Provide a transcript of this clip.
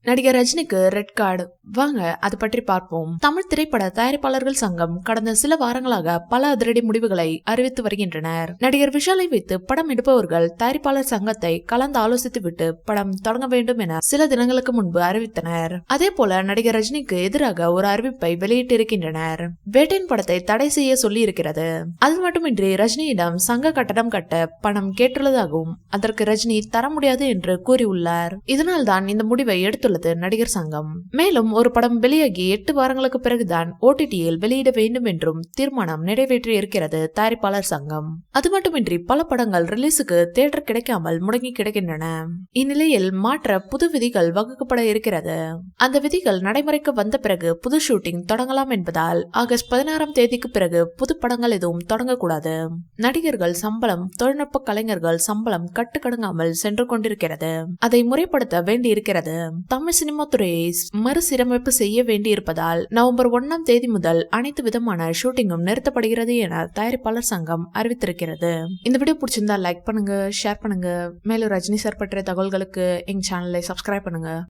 நடிகர் ரஜினிக்கு red card. வாங்க அது பற்றி பார்ப்போம். தமிழ் திரைப்பட தயாரிப்பாளர்கள் சங்கம் கடந்த சில வாரங்களாக பல அதிரடி முடிவுகளை அறிவித்து வருகின்றனர். நடிகர் விஷாலை வைத்து படம் எடுப்பவர்கள் தயாரிப்பாளர் சங்கத்தை கலந்து ஆலோசித்துவிட்டு படம் தொடங்க வேண்டும் என சில தினங்களுக்கு முன்பு அறிவித்தனர். அதே போல நடிகர் ரஜினிக்கு எதிராக ஒரு அறிவிப்பை வெளியிட்டிருக்கின்றனர். வேட்டையின் படத்தை தடை செய்ய சொல்லி இருக்கிறது. அது மட்டுமின்றி ரஜினியிடம் சங்க கட்டணம் கட்ட பணம் கேட்டுள்ளதாகவும் அதற்கு ரஜினி தர முடியாது என்று கூறியுள்ளார். இதனால் தான் இந்த முடிவை எடுத்துள்ளது நடிகர் சங்கம். மேலும் ஒரு படம் வெளியாகி 8 வாரங்களுக்கு பிறகுதான் OTT-யில் வெளியிட வேண்டும் என்றும் தீர்மானம் நிறைவேற்றி இருக்கிறது தயாரிப்பாளர் சங்கம். அது மட்டுமின்றி பல படங்கள் ரிலீஸுக்கு தியேட்டர் கிடைக்காமல் முடங்கி கிடக்கின்றன. இந்நிலையில் மாற்ற புது விதிகள் வகுக்கப்பட இருக்கிறது. அந்த விதிகள் நடைமுறைக்கு வந்த பிறகு புது ஷூட்டிங் தொடங்கலாம் என்பதால் ஆகஸ்ட் 16ஆம் தேதிக்கு பிறகு புது படங்கள் எதுவும் தொடங்கக்கூடாது. நடிகர்கள் சம்பளம், தொழில்நுட்ப கலைஞர்கள் சம்பளம் கட்டுக்கடங்காமல் சென்று கொண்டிருக்கிறது. அதை முறைப்படுத்த வேண்டியிருக்கிறது. தமிழ் சினிமா துறையை மறுசீரமைப்பு செய்ய வேண்டியிருப்பதால் நவம்பர் 1ஆம் தேதி முதல் அனைத்து விதமான ஷூட்டிங்கும் நிறுத்தப்படுகிறது என தயாரிப்பாளர் சங்கம் அறிவித்திருக்கிறது. இந்த வீடியோ பிடிச்சிருந்தா லைக் பண்ணுங்க, ஷேர் பண்ணுங்க. மேலும் ரஜினி சார் பற்றிய தகவல்களுக்கு எங்க சேனலை சப்ஸ்கிரைப் பண்ணுங்க.